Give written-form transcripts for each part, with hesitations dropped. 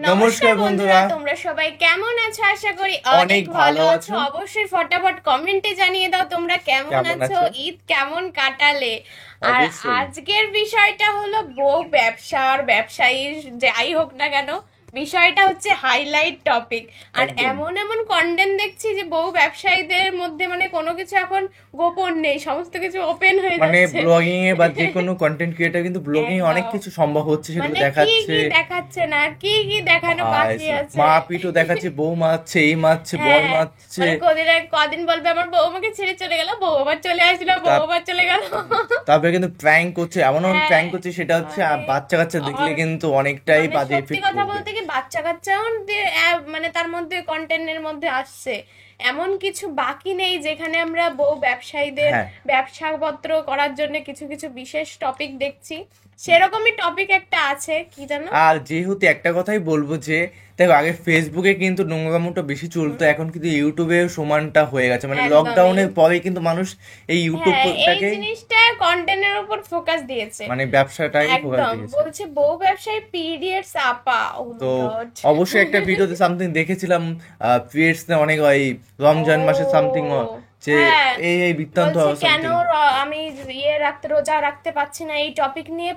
নমস্কার বন্ধুরা, তোমরা সবাই কেমন আছো? আশা করি অনেক ভালো আছো। অবশ্যই ফটাফট কমেন্টে জানিয়ে দাও তোমরা কেমন আছো, ঈদ কেমন কাটালে। আর আজকের বিষয়টা হলো বউ ব্যবসা আর ব্যবসায়ী যাই হোক না কেন, বিষয়টা হচ্ছে হাইলাইট টপিক। আর এমন এমন কন্টেন্ট দেখছি যে বউ ব্যবসায়ীদের মধ্যে মানে কোনো কিছু এখন গোপন নেই, সমস্ত কিছু ওপেন হয়ে যাচ্ছে। মানে ব্লগিং এ বা যে কোনো কন্টেন্ট ক্রিয়েটর কিন্তু ব্লগিং এ অনেক কিছু সম্ভব হচ্ছে, সেটা দেখাচ্ছে না, কি দেখানো বাকি আছে। মা পিটু দেখাচ্ছে, বউ মারছে, এই মারছে, বল মারছে। কদিন বলবে আমার বউ আমাকে ছেড়ে চলে গেল, বউ আবার চলে আসলো, বউ আবার চলে গেল। তারপরে কিন্তু প্র্যাঙ্ক করছে, এমন প্র্যাঙ্ক করছে, সেটা হচ্ছে বাচ্চা কাচ্চা দেখলে কিন্তু অনেকটাই বাজে এফেক্ট। কথা বলতে কি বাচ্চা কাচ্চাও মানে তার মধ্যে কন্টেন্টের মধ্যে আসছে। এমন কিছু বাকি নেই যেখানে আমরা বউ ব্যবসায়ীদের ব্যবসাপত্র করার জন্য কিছু কিছু বিশেষ টপিক দেখছি। সেরকমই টপিক একটা আছে, কি জানো? আর যেহেতু একটা কথাই বলবো যে দেখো, আগে ফেসবুকে কিন্তু নোংরামোটা বেশি চলতো, এখন কিন্তু ইউটিউবে সমানটা হয়ে গেছে। মানে লকডাউনের পরে কিন্তু মানুষ এই ইউটিউবটাকে এই জিনিসটা কন্টেন্টের উপর ফোকাস দিয়েছে, মানে ব্যবসাটাই ফোকাস দিয়েছে। বলছে বউ ব্যবসায়ী পিরিয়ডস আপা। তো অবশ্যই একটা ভিডিওতে সামথিং দেখেছিলাম, পিরিয়ডস নে অনেক ওই রমজান মাসে সামথিং যে এই বৃত্তান্ত কেন আমি রোজা রাখতে পারছি না, এই টপিক নিয়ে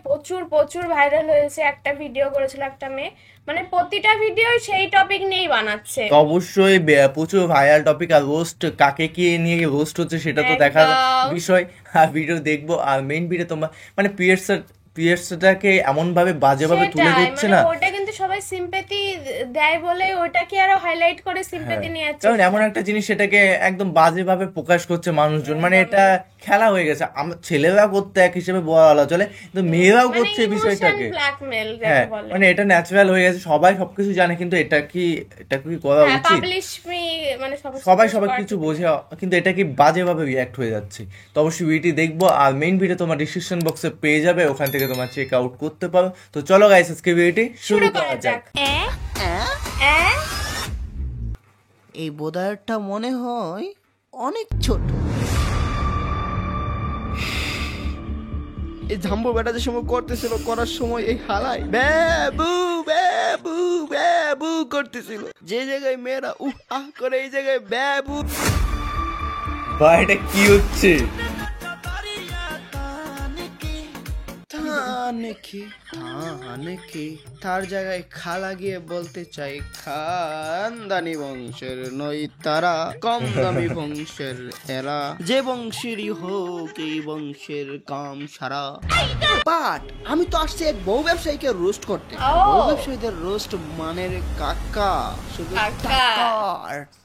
প্রচুর ভাইরাল হয়েছে। একটা ভিডিও করেছিল একটা মেয়ে, মানে প্রতিটা ভিডিও সেই টপিক নিয়েই বানাচ্ছে। অবশ্যই প্রচুর ভাইরাল টপিক। আর রোস্ট, কাকে কি নিয়ে রোস্ট হচ্ছে সেটা তো দেখার বিষয়। আর ভিডিও দেখবো, আর মেইন ভিডিও তোমার মানে পিরিয়ডসটাকে এমন ভাবে বাজেভাবে তুলে দিচ্ছে না, ওটা কিন্তু সবাই সিম্প্যাথি দেয় বলে ওটাকে আরো হাইলাইট করে সিম্প্যাথি নিয়ে যাচ্ছে। কারণ এমন একটা জিনিস সেটাকে একদম বাজেভাবে প্রকাশ করছে মানুষজন। মানে এটা খেলা হয়ে গেছে। আমার ছেলেরা করতে এক হিসেবে বলা চলে, কিন্তু মেয়েরাও করছে এই বিষয়টাকে। হ্যাঁ, মানে এটা ন্যাচারাল হয়ে গেছে, সবাই সবকিছু জানে, কিন্তু এটা কি করা উচিত? মানে সবাই কিছু বোঝে, কিন্তু এটা কি বাজেভাবে রিয়াক্ট হয়ে যাচ্ছে। তো অবশ্যই ভিডিওটি দেখবো, আর মেইন ভিডিও তোমার ডিসক্রিপশন বক্সে পেয়ে যাবে, ওখান থেকে তোমার চেক আউট করতে পারো। তো চলো গাইস, আজকে ভিডিওটি শুরু করা যাক। এই বোদারটা মনে হয় অনেক ছোট। এই ঝাম্বো বেটা যে সময় করতেছিল, করার সময় এই হালাই ব্যাবু ব্যাবু ব্যাবু করতেছিল। যে জায়গায় মেয়েরা উহ আহ করে, এই জায়গায় ব্যাবু। ভাই এটা কি হচ্ছে? তার জায়গায় খালা গিয়ে বলতে চাই, খানদানি বংশের নই তারা, কম দামি বংশের এরা, যে বংশেরই হোক এই বংশের কাম সারা। বাট আমি তো আসছি এক বউ ব্যবসায়ীকে রোস্ট করতে। বউ ব্যবসায়ীদের রোস্ট মানে কাকা, শুধু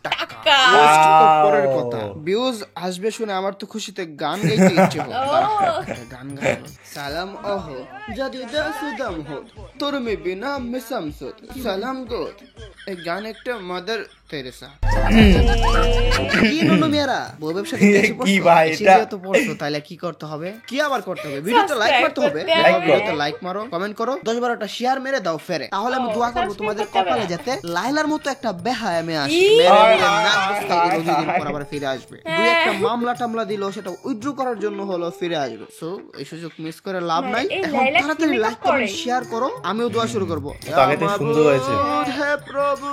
টাকা। পরের কথা, ভিউজ আসবে শুনে আমার তো খুশিতে গান গাইতে ইচ্ছে হলো। গান গাইলো, সালাম ওহ যদি দাসুদাম হো তোর মে বিনা মিসামসুদ সালাম গোদ। এই গান একটা মাদার তেরেসা। কি নুনু মেয়েরা, বউ ব্যবসা কি ভাই এটা তো পড়ছো, তাহলে কি করতে হবে? কি আবার করতে হবে? ভিডিওতে লাইক করতে হবে। ভিডিওতে লাইক মারো, কমেন্ট করো, 10-12টা শেয়ার মেরে দাও ফেরে। তাহলে আমি দোয়া করব তোমাদের কপালে যাতে লাইলার মতো একটা বেহায়া মেয়ে আসে, আবার ফিরে আসবে। দুই একটা মামলা টামলা দিল, সেটা উইথড্র করার জন্য হলো ফিরে আসবে। সো এই সুযোগ মিস করে লাভ নাই। এখন তাড়াতাড়ি লাইক কমেন্ট শেয়ার করো, আমিও দোয়া শুরু করব। সুন্দর হয়েছে। হে প্রভু,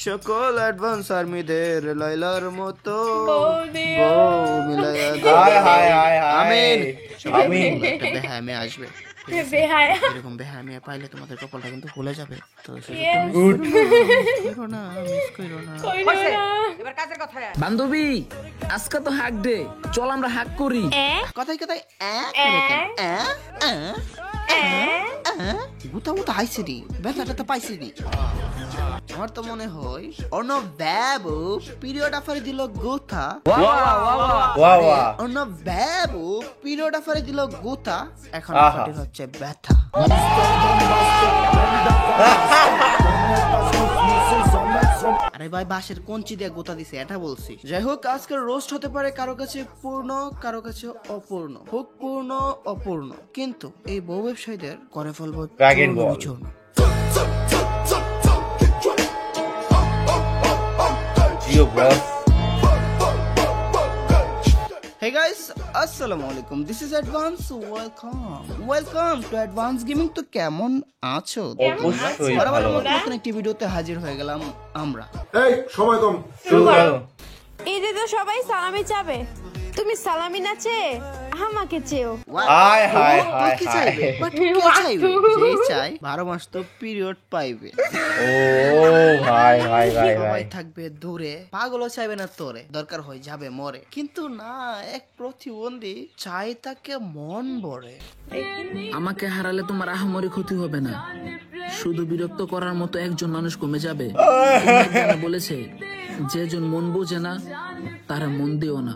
সকল অ্যাডভান্স আর্মিদের লাইলার মতো বউ মিলায়া দাও। আমিন আমিন। একটা বেহায়া মেয়ে আসবে, এরকম বেহায়া মেয়ে পাইলে তোমাদের কপালটা কিন্তু খুলে যাবে। তো বান্ধবী, আজকে তো হাক ডে, চল আমরা হাক করি। কথায় গুতা গুতা হাইছে রে, ব্যথাটা পাইছে রে। আমার তো মনে হয় অন্য বাবু পিরিয়ড আফারে দিল গোথা। অন্য বাবু পিরিয়ড আফারে দিল গোথা, এখন হচ্ছে ব্যথা। আরে ভাই, বাঁশের কঞ্চি দিয়ে গোতা দিছে, এটা বলছি। যাই হোক, আজকের রোস্ট হতে পারে কারো কাছে পূর্ণ, কারো কাছে অপূর্ণ, হোক পূর্ণ অপূর্ণ, কিন্তু এই বউ ব্যবসায়ীদের করে ফেলবো চূর্ণ। Hey guys, আসসালামু আলাইকুম, this is advance. Welcome to advance gaming. তো কেমন আছো? অবশ্যই বরাবর ভালো। নতুন একটি ভিডিওতে হাজির হয়ে গেলাম আমরা। এই সময় কম। শুরু করো। ঈদে তো সবাই সালামি চাবে, তুমি সালামি না চেয়ে আমাকে চেও। হায় হায় তো হায় কি হায়। চাইবে? But কে চাইবে? যেই চাই 12 মাস তো পিরিয়ড পাইবে। ও ভাই ভাই ভাই ভাই। সবাই থাকবে দূরে, পাগলও চাইবে না তোরে, দরকার হয়ে যাবে মরে। কিন্তু না, এক প্রতিবন্ধী চাই তাকে মন ভরে। আমাকে হারালে তোমার আহামরি ক্ষতি হবে না, শুধু বিরক্ত করার মতো একজন মানুষ কমে যাবে। একজনে বলেছে, যেজন মন বোঝে না তারা মন দিও না।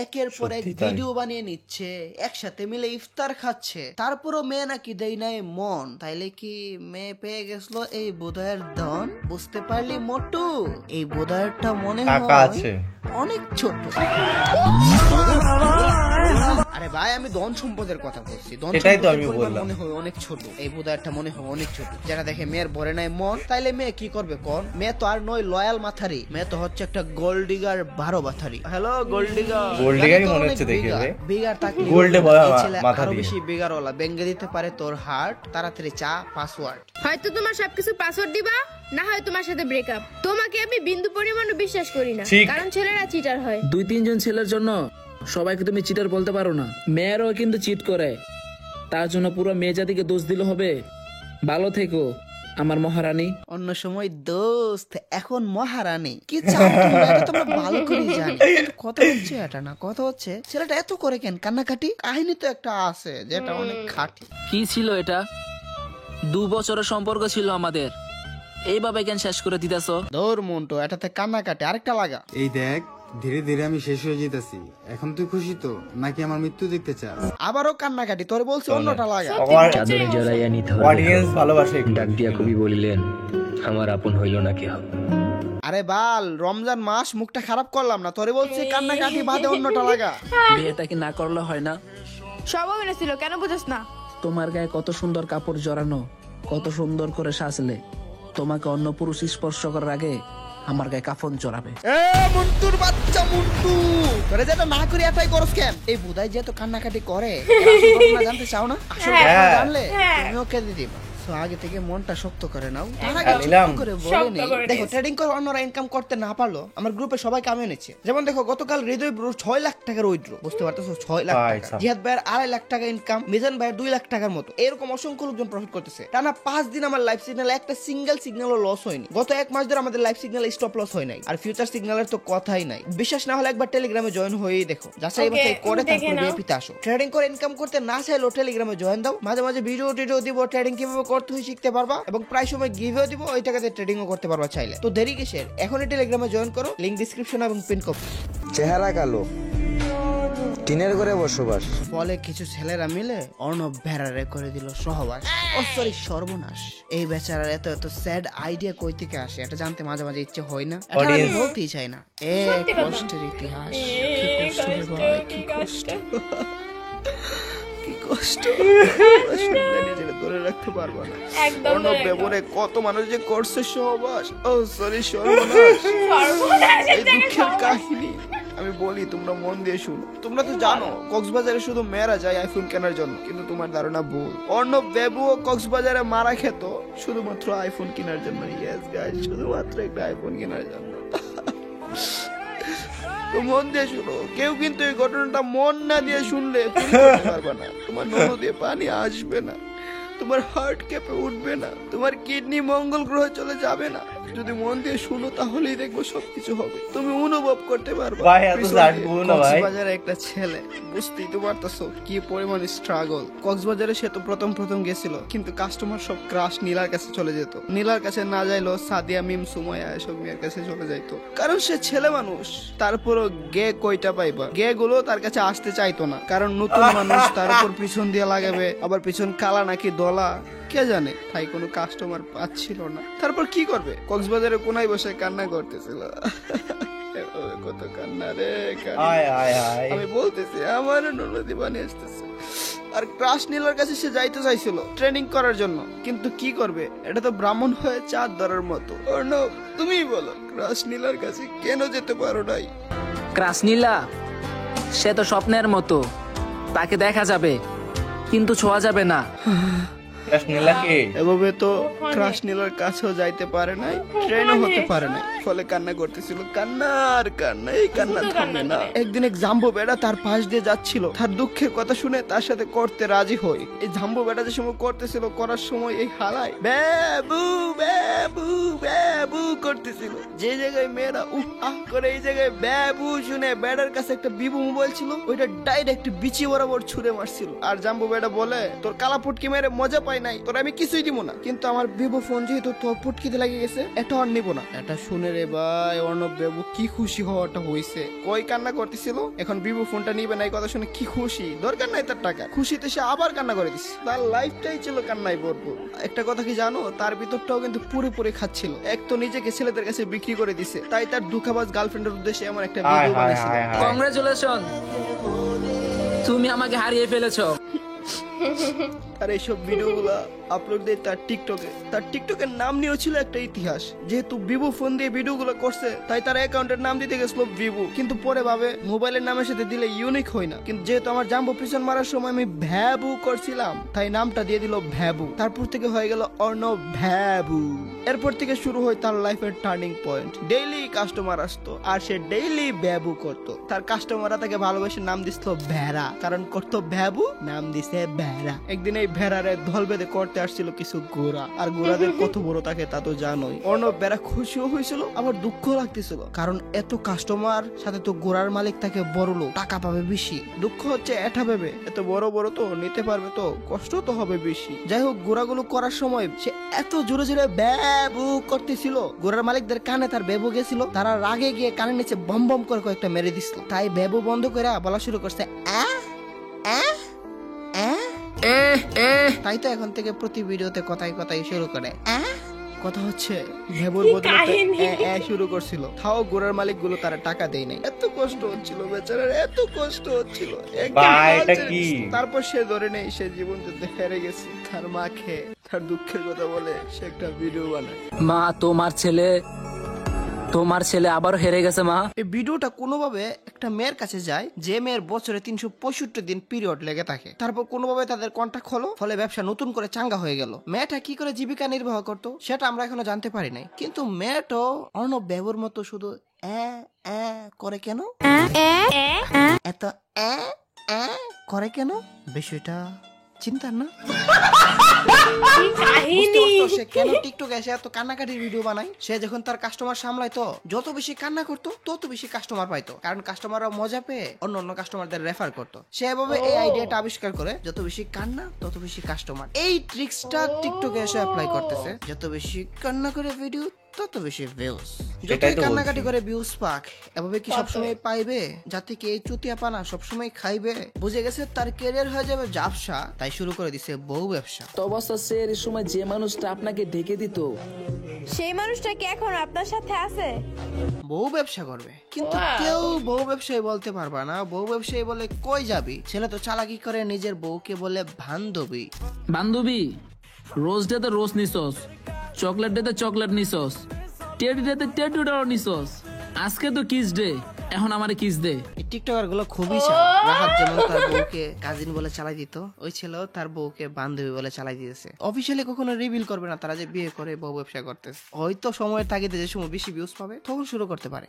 একের পর এক ভিডিও বানিয়ে নিচ্ছে, একসাথে মিলে ইফতার খাচ্ছে, তারপরও মেয়ে নাকি দেই নাই মন। তাইলে কি মেয়ে পেয়ে গেছিল এই বোধায়ের ধন? বুঝতে পারলি মোটু, এই বোধায়েরটা মনে টাকা হয় আছে। অনেক ছোট। আরে ভাই, আমি ধন সম্পদের কথা বলছি। ধন সেটাই তো সম্পদের আমি পরিমাণ বললাম। মনে হয় অনেক ছোট, এই বোধায়েরটা মনে হয় অনেক ছোট। যারা দেখে মেয়ের ভরে নাই মন, তাইলে মেয়ে কি করবে কোন? মেয়ে তো আর নয় লয়াল মাথারি, মেয়ে তো হচ্ছে একটা গোল্ড ডিগার 12 মাথারি। Hello gold digger. গোল্ড ডিগারই মনে হচ্ছে দেখে রে। বিগার থাকলে গোল্ডে মাথা আরো দিয়ে। বেশি বিগারওয়ালা ভেঙে দিতে পারে তোর হার্ট। তাড়াতাড়ি চা পাসওয়ার্ড। হয়তো তোমার সবকিছু পাসওয়ার্ড দিবা, না হয় তোমার সাথে ব্রেকআপ। তোমাকে আমি বিন্দু পরিমাণও বিশ্বাস করি না, ঠিক। কারণ ছেলেরা চিটার হয়। 2-3 জন ছেলের জন্য সবাইকে তুমি চিটার বলতে পারো না। মেয়েরাও কিন্তু চিট করে, তার জন্য পুরো মেয়ে জাতিকে দোষ দিলে হবে? ভালো থেকো আমার মহারানী। অন্য সময় দোস্ত, এখন মহারানী। কি চাও তুমি? এটা তোমরা ভালো করে জানি। কিন্তু কথা হচ্ছে এটা না, কথা হচ্ছে ছেলেটা এত করে কেন কান্নাকাটি? কাহিনী তো একটা আছে যেটা অনেক খাঁটি। কি ছিল এটা? 2 বছরের সম্পর্ক ছিল আমাদের, এইভাবে কেন শেষ করে দিতেছ? দৌড় মন্টু, এটাতে কান্নাকাটি। আরেকটা লাগা। এই দেখ, ধীরে ধীরে আমি শেষ হয়ে যেতেছি। এখন তুই খুশি তো, নাকি আমার মৃত্যু দেখতে চাস? আবারও কান্নাকাটি। তোর বলছি অন্যটা লাগা। চাদরে জড়াইয়া নিতে হবে। অডিয়েন্স ভালোবাসে এগুলো। ডাক দিয়া কবি বলিলেন, আমার আপন হইল না কেহ। আরে বাল, রমজান মাস, মুখটা খারাপ করলাম না। তোরে বলছি কান্নাকাটি বাদে অন্যটা লাগা। বিয়েটা কি না করলে হয় না? সব অভিনয় ছিল, কেন বুঝছ না? তোমার গায়ে কত সুন্দর কাপড় জড়ানো, কত সুন্দর করে সাজলে। তোমাকে অন্য পুরুষ স্পর্শ করার আগে আমার গায়ে কাফন জড়াবে। এ মুন্টুর বাচ্চা মুন্টু, তোরে যেটা না করি এটাই করস কেন? এই বুধাই যে তো কান্নাকাটি করে, আসল ঘটনা জানতে চাও না? আসল ঘটনা জানলে তুমিও কেঁদে দিবা। তো আগে থেকে মনটা শক্ত করে নাও। তার আগে ছোট্ট করে বলে নেই, দেখো ট্রেডিং করে অন্যরা ইনকাম করতে না পারলো, আমার গ্রুপে সবাই কামিয়ে নিচ্ছে। যেমন দেখো, গতকাল হৃদয় ব্রো 6 লাখ টাকার উইথড্র, বুঝতে পারতেছো? 6 লাখ টাকা। জিহাদ ভাইয়ের 2.5 লাখ টাকা ইনকাম, মিজান ভাইয়ের 2 লাখ টাকার মতো। এরকম অসংখ্য লোকজন প্রফিট করতেছে। টানা 5 দিন আমার লাইভ সিগন্যালে একটা সিঙ্গেল সিগন্যালও লস হয়নি। গত 1 মাস ধরে আমাদের লাইভ সিগন্যাল স্টপ লস হয় নাই। আর ফিউচার সিগন্যালের তো কথাই নাই। বিশ্বাস না হলে একবার টেলিগ্রামে জয়েন হয়েই দেখো, যাচাই বাছাই করে তারপর বিএপিতে আসো। ট্রেডিং করে ইনকাম করতে না চাইলেও টেলিগ্রামে জয়েন দাও। মাঝে মাঝে ভিডিও দিব, ট্রেডিং কিভাবে করতে হয় শিখতে পারবা, এবং প্রায় সময় গিভও দিব। ওই টাকাতে ট্রেডিংও করতে পারবা চাইলে। তো দেরি কিসের? এখনই টেলিগ্রামে জয়েন করো, লিংক ডেসক্রিপশন এবং পিন কপি। চেহারা কালো, টিনের ঘরে বসবাস। ফলে কিছু ছেলেরা মিলে অর্ণব ভেড়ারে করে দিল সহবাস। ও সরি, সর্বনাশ। এই বেচারার এত এত স্যাড আইডিয়া কই থেকে আসে, এটা জানতে মাঝে মাঝে ইচ্ছে হয় না। এটা আমি বলতেই চাই না। কষ্টের ইতিহাস, কি কষ্ট রে ভাই, কি কষ্ট, কি কষ্ট। নিজেকে ধরে রাখতে পারবো না। অর্ণব ব্যবহারে কত মানুষ যে করছে সহবাস। ও সরি, সর্বনাশ। এই দুঃখের কাহিনী আমি বলি, তোমরা মন দিয়ে শুনো। তোমরা তো জানো কক্সবাজারে শুধু মেয়েরা যায় আইফোন কেনার জন্য, কিন্তু তোমার ধারণা ভুল। অর্ণব বেবুও কক্সবাজারে মারা খেত শুধুমাত্র আইফোন কেনার জন্য। ইয়েস গাইস, শুধুমাত্র একটা আইফোন কেনার জন্য। তো মন দিয়ে শুনো, কেউ কিন্তু এই ঘটনাটা মন না দিয়ে শুনলে feel করতে পারবে না। তোমার নল দিয়ে পানি আসবে না, তোমার হার্ট কেঁপে উঠবে না, তোমার কিডনি মঙ্গল গ্রহে চলে যাবে না। যদি মন দিয়ে শুনো তাহলেই দেখবো সবকিছু হবে, তুমি অনুভব করতে পারবে। ভাই এত জানবো না ভাই। কক্সবাজারে একটা ছেলে, বুঝতেই তো পারতেছো কি পরিমাণ স্ট্রাগল। কক্সবাজারে সে তো প্রথম গেছিল, কিন্তু কাস্টমার সব ক্রাশ নীলার কাছে চলে যেত। নীলার কাছে না যাইলো সাদিয়া, মিম, সুমাইয়া এসব মেয়ের কাছে চলে যাইতো, কারণ সে ছেলে মানুষ। তারপরও গে কয়টা পাইবা, গে গুলো তার কাছে আসতে চাইতো না, কারণ নতুন মানুষ, তার উপর পিছন দিয়ে লাগাবে, আবার পিছন কালা নাকি দলা কে জানে। তাই কোনো কাস্টমার পাচ্ছিল না। তারপর কি করবে? কক্সবাজারে কোনায় বসে কান্না করতেছিল। কত কান্না রে কান্না। আমি বলতেছি আমার ননদি বানিয়ে আসতেছে। আর ক্রাশ নীলার কাছে সে যাইতে চাইছিল ট্রেনিং করার জন্য, কিন্তু কি করবে? এটা তো ব্রাহ্মণ হয়ে চাঁদ ধরার মতো। অর্ণব, তুমিই বলো, ক্রাশ নীলার কাছে কেন যেতে পারো নাই? ক্রাসনীলা, সে তো স্বপ্নের মতো, তাকে দেখা যাবে কিন্তু ছোঁয়া যাবে না। ক্রাশ নীলাকে এভাবে তো ক্রাশ নীলার কাছেও যাইতে পারে নাই, ট্রেনও হতে পারে নাই, ফলে কান্না করতেছিল, কান্না আর কান্না, এই কান্না থামে না। একদিন এক জাম্বো বেড়া তার পাশ দিয়ে যাচ্ছিল, তার দুঃখের কথা শুনে তার সাথে করতে রাজি হই। এই জাম্বো বেড়া যে সময় করতেছিল, করার সময় এই হালাই ব্যাবু ব্যাবু ব্যাবু করতেছিল। যে জায়গায় মেয়েরা উহ আহ করে, এই জায়গায় ব্যাবু শুনে বেড়ার কাছে একটা বিবু মোবাইল ছিল, ওইটা ডাইরেক্ট বিচি বরাবর ছুঁড়ে মারছিল। আর জাম্বো বেড়া বলে, তোর কালা পুটকি মেরে মজা পাই নাই, তোর আমি কিছুই দিব না, কিন্তু আমার ভিভো ফোন যেহেতু তোর পুটকিতে লাগে গেছে, এটা আর নিব না। এটা শুনে রে ভাই অর্ণব বাবু কি খুশি হওয়াটা হয়েছে, কই কান্না করতেছিল, এখন ভিভো ফোনটা নিবে না, এই কথা শুনে কি খুশি, দরকার নাই তার টাকা, খুশিতে সে আবার কান্না করে দিচ্ছে, তার লাইফটাই ছিল কান্নায় ভরপুর। একটা কথা কি জানো, তার ভিতরটাও কিন্তু পুরোপুরি খাচ্ছিল, এক তো নিজেকে ছেলেদের কাছে বিক্রি করে দিছে, তাই তার দুঃখাবাজ গার্লফ্রেন্ডের উদ্দেশ্যে এমন একটা ভিডিও বানাইছিল। কংগ্রেচুলেশন, তুমি আমাকে হারিয়ে ফেলেছো। আর এইসব ভিডিওগুলো আপলোড দেয় তার টিকটকে। তার টিকটকের নাম নিয়েও ছিল একটা ইতিহাস, যেহেতু ভিভো ফোন দিয়ে ভিডিওগুলো করছে তাই তার অ্যাকাউন্টের নাম দিতে গেছিল ভিভো, কিন্তু পরে ভাবে মোবাইলের নামের সাথে দিলে ইউনিক হয় না, কিন্তু যেহেতু আমার জাম্বো পিছন মারার সময় আমি ভ্যাবু করছিলাম তাই নামটা দিয়ে দিল ভ্যাবু। তারপর থেকে হয়ে গেল অর্ণব ভ্যাবু। এরপর থেকে শুরু হয় তার লাইফের টার্নিং পয়েন্ট। ডেইলি কাস্টমার আসতো আর সে ডেইলি ভ্যাবু করতো। তার কাস্টমাররা তাকে ভালোবেসে নাম দিছিল ভেড়া, কারণ করতো ভ্যাবু, নাম দিছে ভেড়া। একদিন এই ভেড়ারে দল বেঁধে করতে আসছিল কিছু গোরা, আর গোরাদের কত বড় থাকে তা তো জানোই। অর্ণব বেড়া খুশিও হয়েছিল আবার দুঃখ লাগতেছিল, কারণ এত কাস্টমার সাথে তো গোরার মালিক তাকে বড় লোক, টাকা পাবে বেশি। দুঃখ হচ্ছে এটা ভেবে, এত বড় বড় তো নিতে পারবে তো কষ্ট তো হবে বেশি। যাই হোক, গোরাগুলো করার সময় সে এত জোরে জোরে ব্যাবু করতেছিল, গোরার মালিকদের কানে তার বেবু গেছিল, তারা রাগে গিয়ে কানের নিচে বম বম করে কয়েকটা মেরে দিছিল। তাই বেবু বন্ধ করে বলা শুরু করছে তাই তো এখন থেকে প্রতি ভিডিওতে কথাই কথাই শুরু করে কথা হচ্ছে ভেবুর বদলে শুরু করছিল। তাও গোরার মালিক গুলো তারা টাকা দেয় নাই। এত কষ্ট হচ্ছিল বেচারার, এত কষ্ট হচ্ছিল। তারপর সে ধরে নেই সে জীবন যুদ্ধে হেরে গেছে। তার মাকে তার দুঃখের কথা বলে সে একটা ভিডিও বানায়। মা, তোমার ছেলে আবারও হেরে গেছে মা। এই ভিডিওটা কোনোভাবে একটা মেয়ের কাছে যায়, যে মেয়ের বছরে 365 দিন পিরিয়ড লেগে থাকে। তারপর কোনোভাবে তাদের কন্টাক্ট হলো, ফলে ব্যবসা নতুন করে চাঙ্গা হয়ে গেল। মেয়েটা কি করে জীবিকা নির্বাহ করত সেটা আমরা এখনো জানতে পারি নাই, কিন্তু মেয়েটা অর্ণব বাবুর মতো শুধু করে কেন, এত করে কেন, বিষয়টা চিন্তার না? সে কেন টিকটকে এসে এত কান্নাকাটির ভিডিও বানায়? সে যখন তার কাস্টমার সামলাইতো, যত বেশি কান্না করতো তত বেশি কাস্টমার পাইতো, কারণ কাস্টমাররা মজা পেয়ে অন্য কাস্টমারদের রেফার করতো। সে এভাবে এই আইডিয়াটা আবিষ্কার করে, যত বেশি কান্না তত বেশি কাস্টমার। এই ট্রিক্সটা টিকটকে এসে অ্যাপ্লাই করতেছে। যত বেশি কান্না করে ভিডিও তত বেশি ভিউজ, যতই কান্নাকাটি করে ভিউজ পাক। এভাবে কি সবসময় পাইবে? যাতে কি এই চুতিয়াপানা সবসময় খাইবে? বুঝে গেছে তার ক্যারিয়ার হয়ে যাবে ব্যবসা, তাই শুরু করে দিছে বউ ব্যবসা। তো অবস্থা এর সময় যে মানুষটা আপনাকে ঢেকে দিত, সেই মানুষটা কি এখন আপনার সাথে আছে? বউ ব্যবসা করবে, কিন্তু কেউ বউ ব্যবসায়ী বলতে পারবা না। বউ ব্যবসায়ী বলে কই যাবি? ছেলে তো চালাকি করে নিজের বউকে বলে বান্ধবী। বান্ধবী, রোজ ডেতে রোজ নিছস, চকলেট ডেতে চকলেট নিছস, টেডি ডেতে টেডুটাও নিছস, আজকে তো কিস ডে, এখন আমারে কিস দে। এই টিকটকার গুলো খুবই চায়। রাহাত যেমন তার বউকে কাজিন বলে চালাই দিত, ওই ছেলেও তার বউকে বান্ধবী বলে চালাই দিয়েছে। অফিসিয়ালি কখনো রিভিল করবে না তারা যে বিয়ে করে বউ ব্যবসা করতেছে। হয়তো সময়ের তাগিদে যে সময় বেশি ভিউজ পাবে তখন শুরু করতে পারে।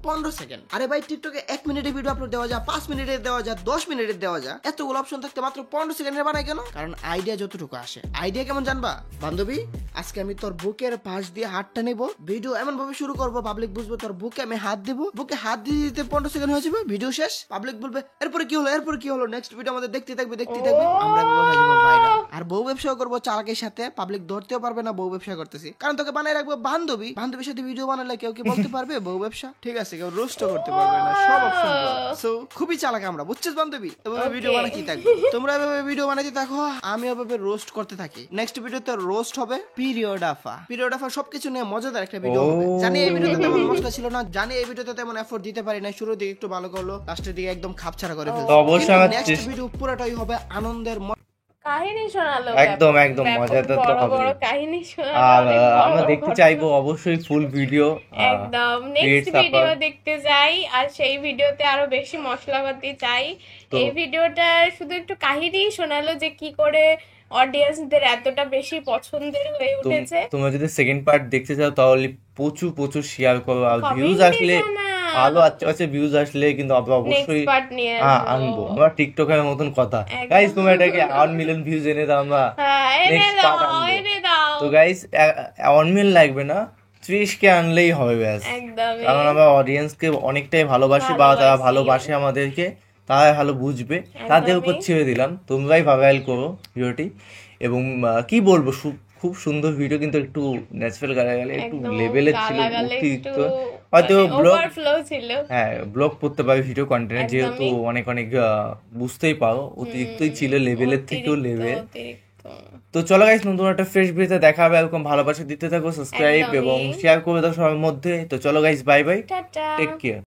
15 সেকেন্ড। আরে ভাই, টিকটকে 1 মিনিটে ভিডিও আপলোড দেওয়া যায়, 5 মিনিটে দেওয়া যায়, 10 মিনিটে দেওয়া যায়। এতগুলো অপশন থাকতে মাত্র 15 সেকেন্ডে বানায় কেন? কারণ আইডিয়া যতটুকু আসে। আইডিয়া কেমন জানবা? বান্ধবী, আজকে আমি তোর বুকের পাশ দিয়ে হাতটা নেব, ভিডিও এমন ভাবে শুরু করবো পাবলিক বুঝবে তোর বুকে আমি হাত দেব, বুকে হাত দিয়ে দিতে 15 সেকেন্ড হয়ে যাবে, ভিডিও শেষ। পাবলিক বলবে এরপরে কি হলো, এরপরে কি হলো, নেক্সট ভিডিও আমাদের দেখতে থাকবে। আমরা হয়ে যাবো ভাইরাল। আর বউ ব্যবসা করবো চালাকের সাথে, পাবলিক ধরতেও পারবে না বউ ব্যবসা করতেছি, কারণ তোকে বানায় রাখবো বান্ধবী। বান্ধবীর সাথে ভিডিও বানালে কেউ কি বলতে পারবে বউ ব্যবসা? ঠিক আছে, কেউ রোস্টও করতে পারবে না, সব অপশন। সো খুবই চালাক আমরা, বুঝছিস বান্ধবী? এভাবে ভিডিও বানাতে থাকবো, তোমরা এভাবে ভিডিও বানাতে থাকো, আমি এভাবে রোস্ট করতে থাকি। নেক্সট ভিডিওতে রোস্ট হবে পিরিয়ড আফা। সবকিছু নিয়ে মজাদার একটা ভিডিও হবে। জানি এই ভিডিওতে তেমন মশলা ছিল না, জানি এই ভিডিওতে তেমন এফোর্ট দিতে পারি না, শুরুর দিকে একটু ভালো করলো, লাস্টের দিকে একদম খাপছাড়া করে ফেলছে। নেক্সট ভিডিও পুরোটাই হবে আনন্দের। কাহিনী শোনালো, একদম একদম ব্যাপক মজাদার তো বড় হবে। বড় কাহিনী শোনালো, আর অনেক বড় আমরা বড় দেখতে ঘটনা। চাইবো অবশ্যই ফুল ভিডিও। একদম নেক্সট ভিডিও দেখতে যাই, আর সেই ভিডিওতে আরো বেশি মশলাপাতি চাই। এই ভিডিওটা শুধু একটু কাহিনী শোনালো যে কি করে অডিয়েন্সদের এতটা বেশি পছন্দের হয়ে উঠেছে। তোমরা যদি সেকেন্ড পার্ট দেখতে চাও তাহলে প্রচুর প্রচুর শেয়ার করো, আর ভিউজ আসলে ভালো, আচ্ছা ভিউজ আসলে কিন্তু আমরা অবশ্যই আনবো। আমরা টিকটকের মতন কথা, গাইস তোমরা এটাকে 1 মিলিয়ন ভিউজ এনে দাও, আমরা নেক্সট পার্ট আনবো। তো গাইস 1 মিলিয়ন লাগবে না, 30K আনলেই হবে ব্যাস। কারণ আমরা অডিয়েন্সকে অনেকটাই ভালোবাসি, বা তারা ভালোবাসে আমাদেরকে, তারা ভালো বুঝবে, তাদের উপর ছেড়ে দিলাম। তোমরাই ভাইরাল করো ভিডিওটি। এবং কি বলবো, খুব সুন্দর ভিডিও, কিন্তু একটু ন্যাচারাল গালাগালি একটু লেভেলের ছিল, অতিরিক্ত হয়তো ব্লগ, হ্যাঁ ব্লগ করতে পারি ভিডিও কন্টেন্ট, যেহেতু অনেক বুঝতেই পারো অতিরিক্তই ছিল, লেভেলের থেকেও লেভেল। তো চলো গাইস, নতুন একটা ফ্রেশ ভিডিওতে দেখা হবে। এরকম ভালোবাসা দিতে থাকো, সাবস্ক্রাইব এবং শেয়ার করে দাও সবার মধ্যে। তো চলো guys, bye bye, take care.